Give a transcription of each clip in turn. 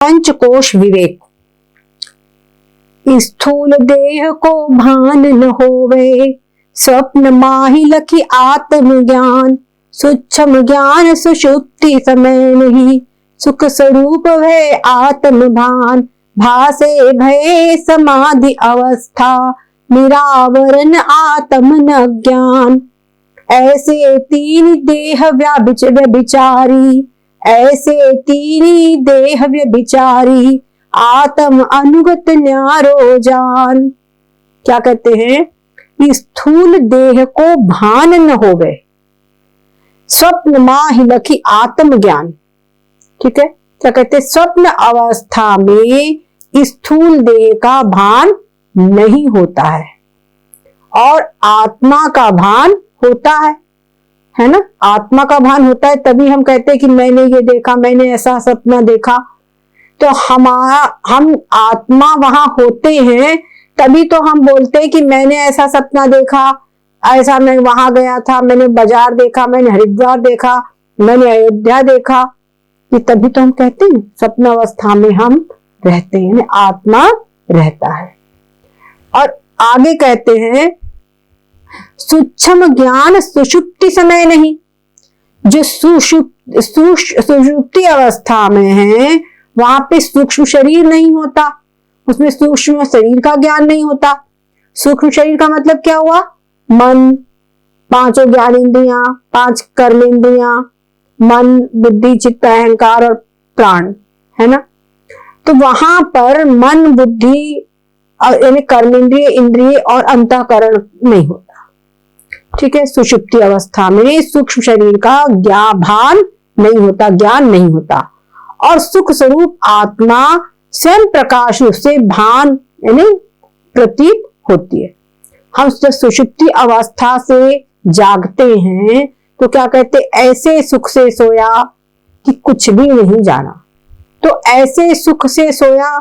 पंचकोश विवेक। स्थूल देह को भान न होवे, स्वप्न माहि लखी आत्म ज्ञान। सूक्ष्म ज्ञान सुषुप्ति समय नहीं, सुख स्वरूप भय आत्म भान। भासे भय समाधि अवस्था, निरावरण आत्म न ज्ञान। ऐसे तीन देह व्यभिचारी, ऐसे तीन देह व्यभिचारी, आत्म अनुगत न्यारो जान। क्या कहते हैं? स्थूल देह को भान न होवे, स्वप्न माहि लखी आत्म ज्ञान। ठीक है, क्या कहते? स्वप्न अवस्था में स्थूल देह का भान नहीं होता है और आत्मा का भान होता है ना? आत्मा का भान होता है, तभी हम कहते हैं कि मैंने ये देखा, मैंने ऐसा सपना देखा। तो हम आत्मा वहां होते हैं तभी तो हम बोलते हैं कि मैंने ऐसा सपना देखा, ऐसा मैं वहां गया था, मैंने बाजार देखा, मैंने हरिद्वार देखा, मैंने अयोध्या देखा। ये तभी तो हम कहते हैं सपना अवस्था में हम रहते हैं, आत्मा रहता है। और आगे कहते हैं सूक्ष्म ज्ञान सुषुप्ति समय नहीं। जो सुषुप्ति अवस्था में है वहां पे सूक्ष्म शरीर नहीं होता, उसमें सूक्ष्म शरीर का ज्ञान नहीं होता। सूक्ष्म शरीर का मतलब क्या हुआ? मन, पांचों ज्ञान इंद्रियां, पांच कर्म इंद्रियां, मन, बुद्धि, चित्त, अहंकार और प्राण, है ना? तो वहां पर मन, बुद्धि यानी कर्मेंद्रिय, इंद्रिय और अंतःकरण नहीं होता। ठीक है, सुषुप्ति अवस्था में सूक्ष्म शरीर का भान नहीं होता, ज्ञान नहीं होता। और सुख स्वरूप आत्मा स्वयं प्रकाश रूप से भान यानी प्रतीत होती है। हम जब सुषुप्ति अवस्था से जागते हैं तो क्या कहते? ऐसे सुख से सोया कि कुछ भी नहीं जाना। तो ऐसे सुख से सोया,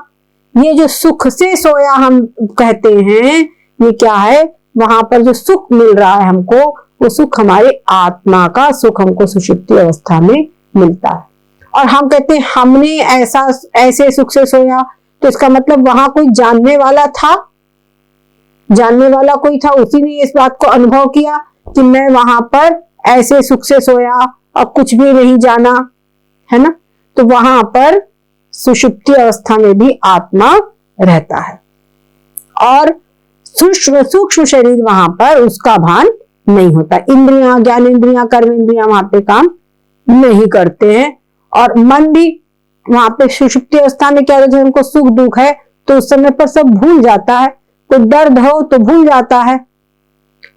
ये जो सुख से सोया हम कहते हैं, ये क्या है? वहां पर जो सुख मिल रहा है हमको, वो सुख हमारे आत्मा का सुख हमको सुषुप्ति अवस्था में मिलता है। और हम कहते हैं हमने ऐसे सुख से सोया, तो इसका मतलब वहां कोई जानने वाला था, जानने वाला कोई था, उसी ने इस बात को अनुभव किया कि मैं वहां पर ऐसे सुख से सोया और कुछ भी नहीं जाना, है ना? तो वहां पर सुषुप्ति अवस्था में भी आत्मा रहता है और सूक्ष्म शरीर वहां पर उसका भान नहीं होता। इंद्रियां, ज्ञान इंद्रियां, कर्म इंद्रियां वहां पे काम नहीं करते हैं। और मन भी वहां पे सुषुप्ति अवस्था में क्या होता है? उनको सुख दुख है तो उस समय पर सब भूल जाता है, कोई दर्द हो तो भूल जाता है,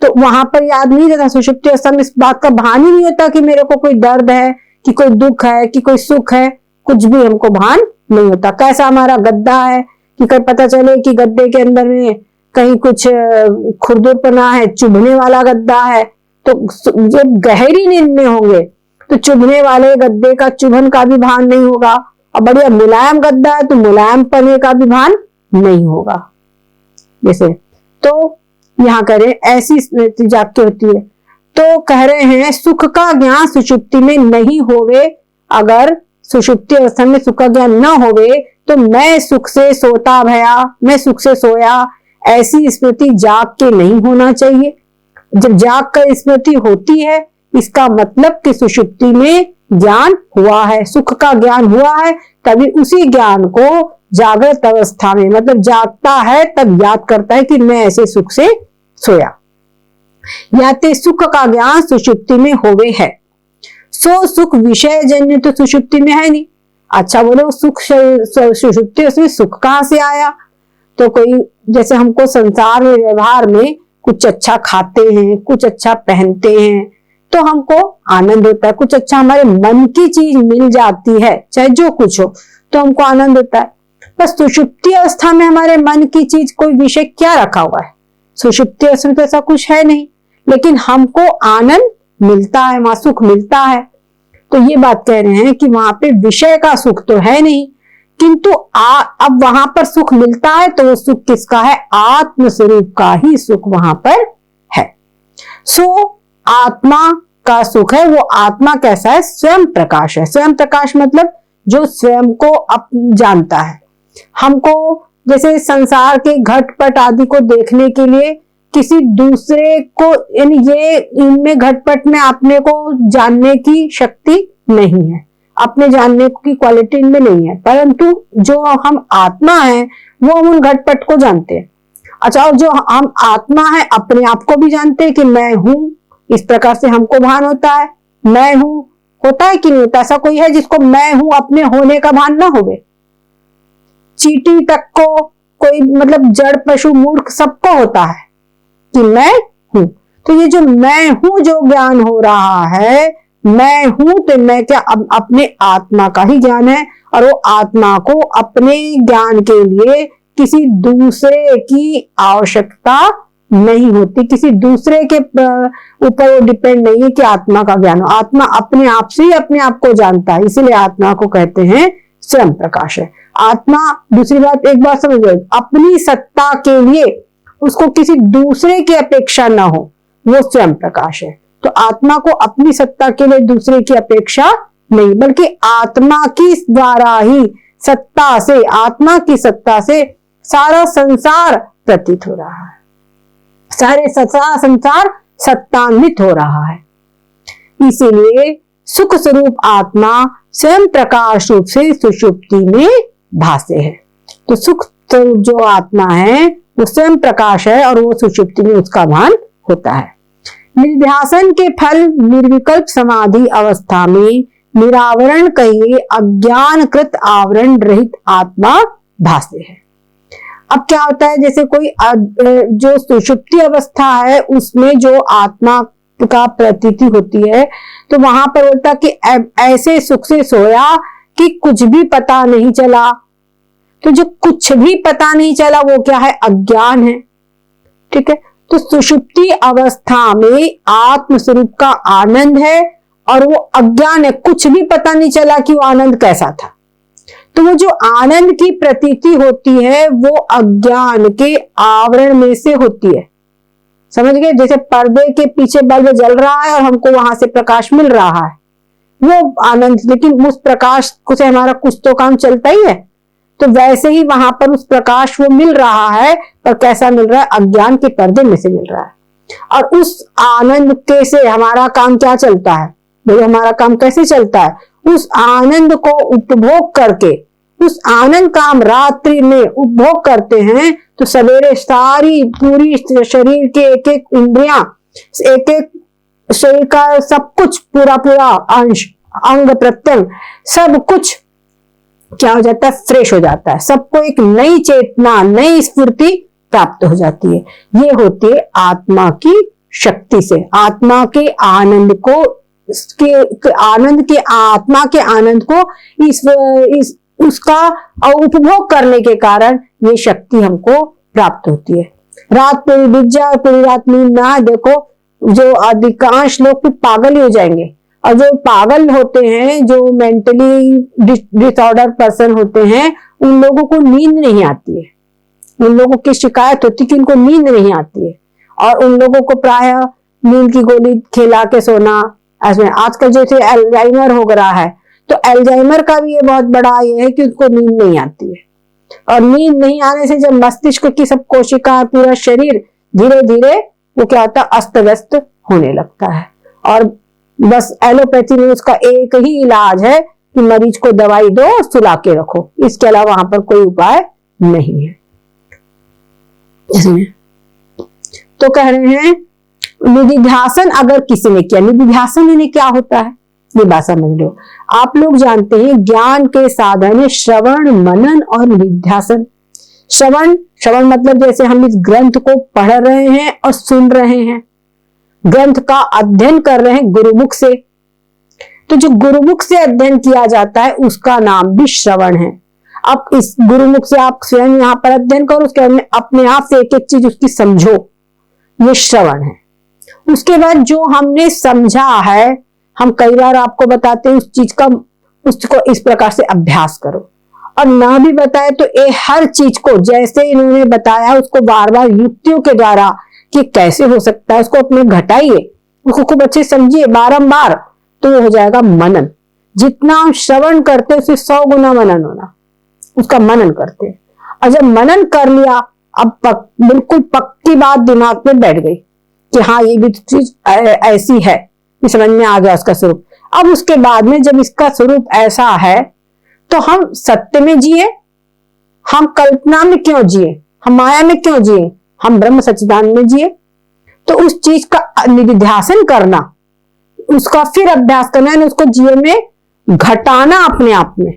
तो वहां पर याद नहीं रहता। सुषुप्ति अवस्था में इस बात का भान ही नहीं होता कि मेरे को कोई दर्द है, कि कोई दुख है, कि कोई सुख है, कुछ भी हमको भान नहीं होता। कैसा हमारा गद्दा है कि कहीं पता चले कि गद्दे के अंदर में कहीं कुछ खुरदुरपना है, चुभने वाला गद्दा है, तो जब गहरी नींद में होंगे तो चुभने वाले गद्दे का चुभन का भी भान नहीं होगा, और बढ़िया मुलायम गद्दा है तो मुलायम पने का भी भान नहीं होगा। जैसे तो यहाँ करें ऐसी स्मृति जागती होती है। तो कह रहे हैं सुख का ज्ञान सुषुप्ति में नहीं होवे। अगर सुषुप्ति अवस्था में सुख का ज्ञान न होवे तो मैं सुख से सोता भया, मैं सुख से सोया, ऐसी स्मृति जाग के नहीं होना चाहिए। जब जाग कर स्मृति होती है इसका मतलब कि सुषुप्ति में ज्ञान हुआ है, सुख का ज्ञान हुआ है, तभी उसी ज्ञान को जागृत अवस्था में मतलब जागता है तब याद करता है कि मैं ऐसे सुख से सोया। याते सुख का ज्ञान सुषुप्ति में होवे है, सो सुख विषय जन्य तो सुषुप्ति में है नहीं। अच्छा बोलो सुख सुषुप्ति, उसमें सुख कहां से आया? तो कोई जैसे हमको संसार में व्यवहार में कुछ अच्छा खाते हैं, कुछ अच्छा पहनते हैं तो हमको आनंद होता है, कुछ अच्छा हमारे मन की चीज मिल जाती है, चाहे जो कुछ हो, तो हमको आनंद होता है। बस सुषुप्ति अवस्था में हमारे मन की चीज कोई विषय क्या रखा हुआ है? सुषुप्ति अवस्था में तो ऐसा कुछ है नहीं, लेकिन हमको आनंद मिलता है, वहां सुख मिलता है। तो ये बात कह रहे हैं कि वहां पे विषय का सुख तो है नहीं, किंतु अब वहां पर सुख मिलता है तो वो सुख किसका है? आत्म स्वरूप का ही सुख वहां पर है। सो आत्मा का सुख है, वो आत्मा कैसा है? स्वयं प्रकाश है। स्वयं प्रकाश मतलब जो स्वयं को जानता है। हमको जैसे संसार के घटपट आदि को देखने के लिए किसी दूसरे को, यानी ये इनमें घटपट में अपने को जानने की शक्ति नहीं है, अपने जानने की क्वालिटी इनमें नहीं है, परंतु जो हम आत्मा है वो हम उन घटपट को जानते हैं। अच्छा, और जो हम आत्मा है अपने आप को भी जानते हैं कि मैं हूं, इस प्रकार से हमको भान होता है। मैं हूं होता है कि नहीं होता? ऐसा कोई है जिसको मैं हूं अपने होने का भान ना होवे? चींटी तक को, कोई मतलब जड़ पशु मूर्ख सबको होता है कि मैं हूं। तो ये जो मैं हूं जो ज्ञान हो रहा है, मैं हूं, तो मैं क्या अपने आत्मा का ही ज्ञान है, और वो आत्मा को अपने ज्ञान के लिए किसी दूसरे की आवश्यकता नहीं होती, किसी दूसरे के ऊपर वो डिपेंड नहीं है कि आत्मा का ज्ञान हो। आत्मा अपने आप से ही अपने आप को जानता है, इसीलिए आत्मा को कहते हैं स्वयं प्रकाश है। आत्मा, दूसरी बात, एक बात समझ लो, अपनी सत्ता के लिए उसको किसी दूसरे की अपेक्षा ना हो, वो स्वयं प्रकाश है। तो आत्मा को अपनी सत्ता के लिए दूसरे की अपेक्षा नहीं, बल्कि आत्मा की द्वारा ही सत्ता से, आत्मा की सत्ता से सारा संसार प्रतीत हो रहा है, सारा संसार सत्तान्वित हो रहा है। इसीलिए सुख स्वरूप आत्मा स्वयं प्रकाश रूप से सुषुप्ति में भासे है। तो सुख स्वरूप जो आत्मा है वो स्वयं प्रकाश है और वो सुषुप्ति में उसका भान होता है। निर्ध्यासन के फल निर्विकल्प समाधि अवस्था में निरावरण कहिए अज्ञानकृत आवरण रहित आत्मा भासे है। अब क्या होता है, जैसे कोई जो सुषुप्ति अवस्था है उसमें जो आत्मा का प्रतीति होती है, तो वहां पर बोलता कि ऐसे सुख से सोया कि कुछ भी पता नहीं चला। तो जो कुछ भी पता नहीं चला वो क्या है? अज्ञान है। ठीक है, तो सुषुप्ति अवस्था में आत्म स्वरूप का आनंद है और वो अज्ञान है, कुछ भी पता नहीं चला कि वो आनंद कैसा था। तो वो जो आनंद की प्रतीति होती है वो अज्ञान के आवरण में से होती है। समझ गए? जैसे पर्दे के पीछे बल्ब जल रहा है और हमको वहां से प्रकाश मिल रहा है, वो आनंद, लेकिन उस प्रकाश से हमारा कुछ तो काम चलता ही है। तो वैसे ही वहां पर उस प्रकाश वो मिल रहा है, पर कैसा मिल रहा है? अज्ञान के पर्दे में से मिल रहा है। और उस आनंद के से हमारा काम क्या चलता है? भाई हमारा काम कैसे चलता है? उस आनंद को उपभोग करके, उस आनंद का हम रात्रि में उपभोग करते हैं, तो सवेरे सारी पूरी शरीर के एक एक इंद्रियां, एक एक शरीर का सब कुछ, पूरा पूरा अंश, अंग प्रत्यंग, सब कुछ क्या हो जाता है? फ्रेश हो जाता है। सबको एक नई चेतना, नई स्फूर्ति प्राप्त हो जाती है। ये होती है आत्मा की शक्ति से, आत्मा के आनंद को, आत्मा के आनंद को उसका उपभोग करने के कारण ये शक्ति हमको प्राप्त होती है। रात पूरी बीत जाए, पूरी रात नींद ना, देखो जो अधिकांश लोग फिर पागल ही हो जाएंगे। और जो पागल होते हैं, जो मेंटली डिसऑर्डर पर्सन होते हैं, उन लोगों को नींद नहीं आती है। उन लोगों की शिकायत होती है कि उनको नींद नहीं आती है, और उन लोगों को प्राय नींद की गोली खिला के सोना। आजकल जैसे एल्जाइमर हो रहा है, तो एल्जाइमर का भी ये बहुत बड़ा ये है कि उसको नींद नहीं आती है। और नींद नहीं आने से जब मस्तिष्क की सब कोशिका, पूरा शरीर धीरे धीरे वो क्या होता है? अस्त व्यस्त होने लगता है। और बस एलोपैथी में उसका एक ही इलाज है कि मरीज को दवाई दो, सुला के रखो, इसके अलावा वहां पर कोई उपाय नहीं है। तो कह रहे हैं निधिध्यासन अगर किसी ने किया, निधिध्यासन इन्हें क्या होता है ये बात समझ लो। आप लोग जानते हैं ज्ञान के साधन है श्रवण, मनन और निधिध्यासन। श्रवण मतलब जैसे हम इस ग्रंथ को पढ़ रहे हैं और सुन रहे हैं, ग्रंथ का अध्ययन कर रहे हैं गुरुमुख से। तो जो गुरुमुख से अध्ययन किया जाता है उसका नाम भी श्रवण है। अब इस गुरुमुख से आप स्वयं यहाँ पर अध्ययन करो, उसके बाद अपने आप से एक एक चीज उसकी समझो, ये श्रवण है। उसके बाद जो हमने समझा है, हम कई बार आपको बताते हैं उस चीज का, उसको इस प्रकार से अभ्यास करो। और ना भी बताए तो ये हर चीज को जैसे इन्होंने बताया उसको बार बार युक्तियों के द्वारा कि कैसे हो सकता है उसको अपने घटाइए, उसको खूब अच्छे समझिए बारंबार, तो वो हो जाएगा मनन। जितना हम श्रवण करते उससे 100 गुना मनन होना, उसका मनन करते हैं। और जब मनन कर लिया, अब बिल्कुल पक्की बात दिमाग में बैठ गई कि हाँ ये भी चीज ऐसी है, ये समझ में आ गया उसका स्वरूप। अब उसके बाद में जब इसका स्वरूप ऐसा है तो हम सत्य में जिए, हम कल्पना में क्यों जिए, हम माया में क्यों जिए, हम ब्रह्म सच्चिदानंद में जिए। तो उस चीज का निधिध्यासन करना, उसका फिर अभ्यास करना है, उसको जीवन में घटाना अपने आप में।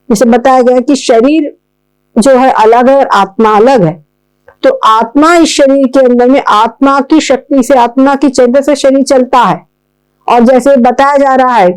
जैसे बताया गया कि शरीर जो है अलग है और आत्मा अलग है, तो आत्मा इस शरीर के अंदर में आत्मा की शक्ति से, आत्मा की चेतना से शरीर चलता है। और जैसे बताया जा रहा है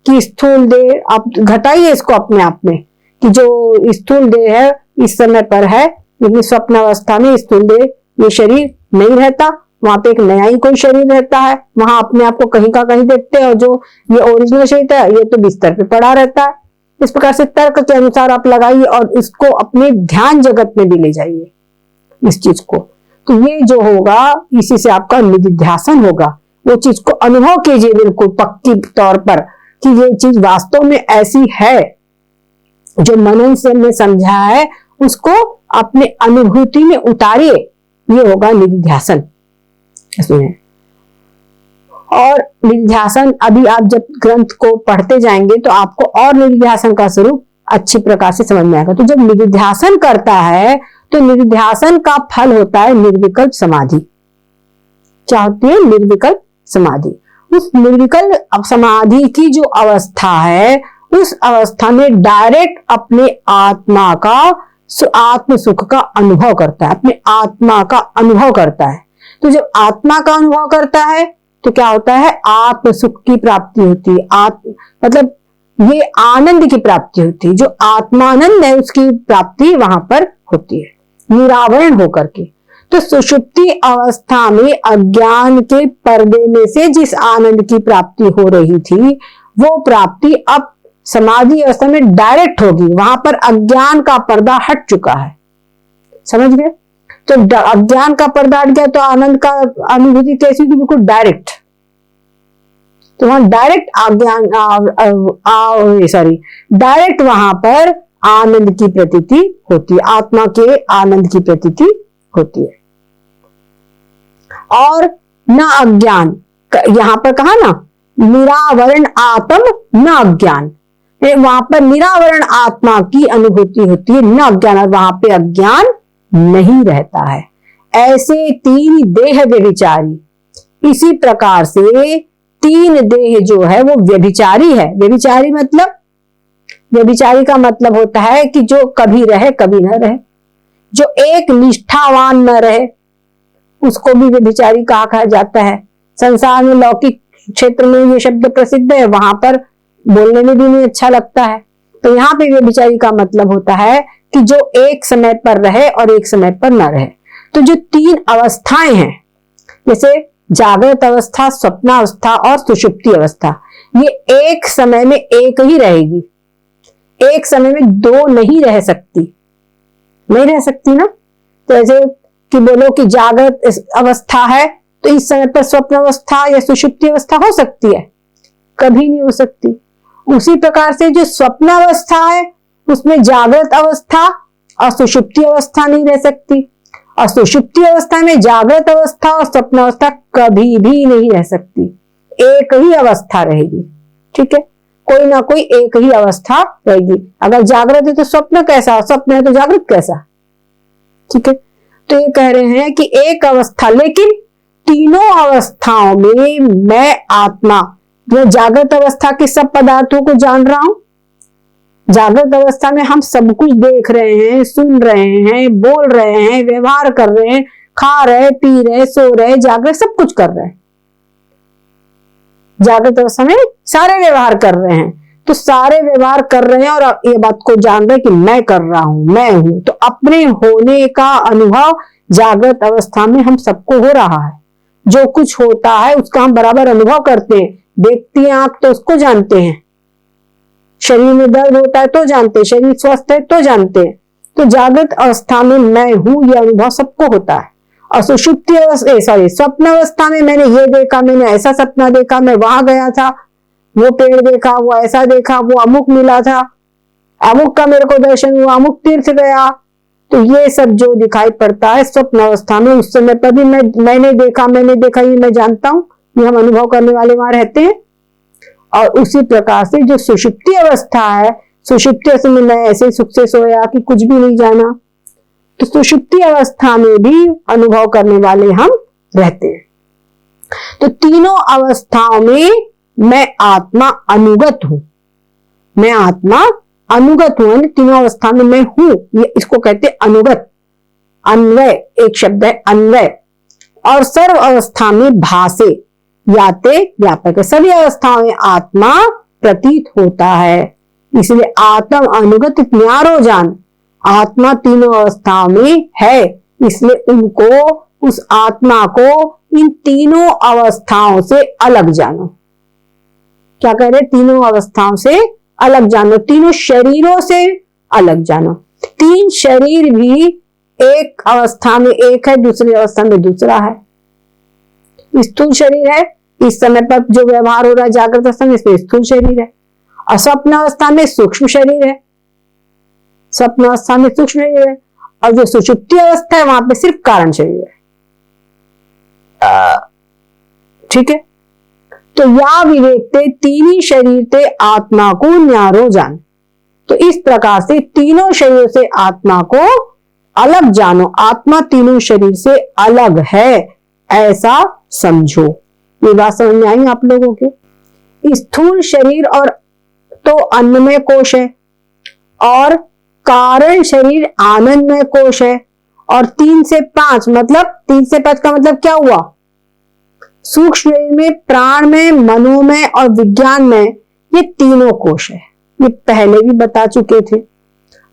कि स्थूल देह, आप घटाइए इसको अपने आप में कि जो स्थूल देह है इस समय पर है, लेकिन स्वप्न अवस्था में स्थूल देह ये शरीर नहीं रहता, वहां पे एक नया ही कोई शरीर रहता है, वहां अपने आप को कहीं का कहीं देखते हैं, और जो ये ओरिजिनल शरीर है ये तो बिस्तर पे पड़ा रहता है। इस प्रकार से तर्क के अनुसार आप लगाइए और इसको अपने ध्यान जगत में भी ले जाइए इस चीज को। तो ये जो होगा, इसी से आपका निधिध्यासन होगा। वो चीज को अनुभव कीजिए बिल्कुल पक्की तौर पर कि ये चीज वास्तव में ऐसी है। जो मनन से हमने समझा है उसको अपने अनुभूति में उतारिए, ये होगा निधिध्यासन इसमें। और निधिध्यासन अभी आप जब ग्रंथ को पढ़ते जाएंगे तो आपको और निधिध्यासन का स्वरूप अच्छी प्रकार से समझ में आएगा। तो जब निधिध्यासन करता है तो निधिध्यासन का फल होता है निर्विकल्प समाधि। क्या होती है? निर्विकल्प समाधि। उस निर्विकल्प समाधि की जो अवस्था है, उस अवस्था में डायरेक्ट अपने आत्मा का, आत्म सुख का अनुभव करता है, अपने आत्मा का अनुभव करता है। तो जब आत्मा का अनुभव करता है तो क्या होता है? आत्म सुख की प्राप्ति होती है। मतलब ये आनंद की प्राप्ति होती है, जो आत्मानंद है उसकी प्राप्ति वहां पर होती है, निरावरण होकर के। तो सुषुप्ति अवस्था में अज्ञान के पर्दे में से जिस आनंद की प्राप्ति हो रही थी, वो प्राप्ति अब समाधि अवस्था में डायरेक्ट होगी। वहां पर अज्ञान का पर्दा हट चुका है, समझ गए? तो अज्ञान का पर्दा हट गया तो आनंद का अनुभूति कैसी होगी? बिल्कुल डायरेक्ट। तो वहां डायरेक्ट डायरेक्ट वहां पर आनंद की प्रतीति होती है, आत्मा के आनंद की प्रतीति होती है। और न अज्ञान, यहां पर कहा ना निरावरण आत्म न अज्ञान, वहां पर निरावरण आत्मा की अनुभूति होती है, न अज्ञान, और वहां पे अज्ञान नहीं रहता है। ऐसे तीन देह व्यभिचारी, इसी प्रकार से तीन देह जो है वो व्यभिचारी है। व्यभिचारी मतलब, व्यभिचारी का मतलब होता है कि जो कभी रहे कभी न रहे, जो एक निष्ठावान न रहे, उसको भी व्यभिचारी कहा जाता है। संसार में लौकिक क्षेत्र में ये शब्द प्रसिद्ध है, वहां पर बोलने में भी नहीं अच्छा लगता है। तो यहाँ पे व्यभिचारी का मतलब होता है कि जो एक समय पर रहे और एक समय पर न रहे। तो जो तीन अवस्थाएं हैं, जैसे जागृत अवस्था, स्वप्नावस्था और सुषुप्ति अवस्था, ये एक समय में एक ही रहेगी, एक समय में दो नहीं रह सकती, नहीं रह सकती ना। तो ऐसे कि बोलो कि जागृत अवस्था है तो इस समय पर स्वप्न अवस्था या सुषुप्ति अवस्था हो सकती है? कभी नहीं हो सकती। उसी प्रकार से जो स्वप्न अवस्था है उसमें जागृत अवस्था और सुषुप्ति अवस्था नहीं रह सकती, और सुषुप्ति अवस्था में जागृत अवस्था और स्वप्न अवस्था कभी भी नहीं रह सकती, एक ही अवस्था रहेगी। ठीक है, कोई ना कोई एक ही अवस्था रहेगी। अगर जागृत है तो स्वप्न कैसा, स्वप्न है तो जागृत कैसा? ठीक है, तो ये कह रहे हैं कि एक अवस्था, लेकिन तीनों अवस्थाओं में मैं आत्मा, मैं जागृत अवस्था के सब पदार्थों को जान रहा हूं। जागृत अवस्था में हम सब कुछ देख रहे हैं, सुन रहे हैं, बोल रहे हैं, व्यवहार कर रहे हैं, खा रहे, पी रहे, सो रहे, जाग रहे, सब कुछ कर रहे हैं। जागृत अवस्था में सारे व्यवहार कर रहे हैं। तो सारे व्यवहार कर रहे हैं और ये बात को जान रहे हैं कि मैं कर रहा हूं, मैं हूं। तो अपने होने का अनुभव जागृत अवस्था में हम सबको हो रहा है। जो कुछ होता है उसका हम बराबर अनुभव करते हैं। देखती है आंख तो उसको जानते हैं, शरीर में दर्द होता है तो जानते हैं, शरीर स्वस्थ है तो जानते हैं। तो जागृत अवस्था में मैं हूं यह अनुभव सबको होता है। और सुषुप्ति स्वप्न अवस्था में मैंने ये देखा, मैंने ऐसा सपना देखा, मैं वहां गया था, वो पेड़ देखा, वो ऐसा देखा, वो अमुक मिला था, अमुक का मेरे को दर्शन हुआ, अमुक तीर्थ गया। तो ये सब जो दिखाई पड़ता है स्वप्न अवस्था में, उस समय पर भी मैंने देखा ये मैं जानता हूं, ये हम अनुभव करने वाले वहां रहते हैं। और उसी प्रकार से जो सुषुप्ति अवस्था है, सुषुप्ति अवस्था में मैं ऐसे सुख से सोया कि कुछ भी नहीं जाना, तो सुषुप्ति अवस्था में भी अनुभव करने वाले हम रहते हैं। तो तीनों अवस्थाओं में मैं आत्मा अनुगत हूं, मैं आत्मा अनुगत हूं, तीनों अवस्था में मैं हूं, ये इसको कहते अनुगत। अन्वय एक शब्द है, अन्वय। और सर्व अवस्था में भासे, याते व्यापक है, सभी अवस्थाओं में आत्मा प्रतीत होता है। इसलिए आत्म अनुगत न्यारो जान, आत्मा तीनों अवस्थाओं में है, इसलिए उनको, उस आत्मा को इन तीनों अवस्थाओं से अलग जानो। क्या कह रहे? तीनों अवस्थाओं से अलग जानो, तीनों शरीरों से अलग जानो। तीन शरीर भी एक अवस्था में एक है, दूसरी अवस्था में दूसरा है। स्थूल शरीर है, इस समय पर जो व्यवहार हो रहा है जागृत अवस्था में, इसमें स्थूल शरीर है। और स्वप्न अवस्था में सूक्ष्म शरीर है, स्वप्न अवस्था में सूक्ष्म शरीर है। और जो सुषुप्ति अवस्था है वहां पे सिर्फ कारण शरीर है। ठीक है। तो या विवेक ते तीन शरीर ते आत्मा को न्यारो जान, तो इस प्रकार से तीनों शरीर से आत्मा को अलग जानो, आत्मा तीनों शरीर से अलग है ऐसा समझो। ये बात समझ में आई आप लोगों के? स्थूल शरीर और तो अन्नमय कोश है, और कारण शरीर आनंदमय कोश है, और 3 से 5 मतलब 3 से 5 का मतलब क्या हुआ? सूक्ष्म शरीर में, प्राण में, मनोमय और विज्ञान में, ये तीनों कोश है। ये पहले भी बता चुके थे।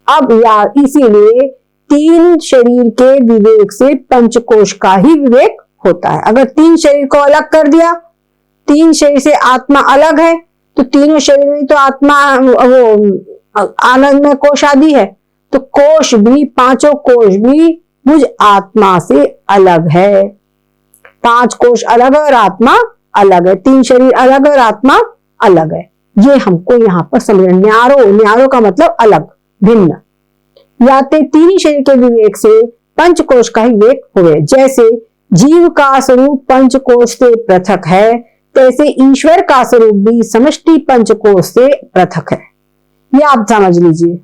अब यार इसीलिए 3 शरीर के विवेक से पंचकोश का ही विवेक होता है। अगर 3 शरीर को अलग कर दिया, 3 शरीर से आत्मा अलग है, तो तीनों शरीर में तो आत्मा वो आनंद में कोश आदि है, तो कोश भी, 5 कोश भी मुझ आत्मा से अलग है। 5 कोश अलग है और आत्मा अलग है, 3 शरीर अलग है और आत्मा अलग है। ये हमको यहाँ पर समझना। न्यारो, न्यारो का मतलब अलग, भिन्न। याते 3 शरीर के विवेक से पंचकोश का ही विवेक हुए। जैसे जीव का स्वरूप पंचकोश से पृथक है, तैसे ईश्वर का स्वरूप भी समष्टि पंचकोश से पृथक है। ये आप समझ लीजिए।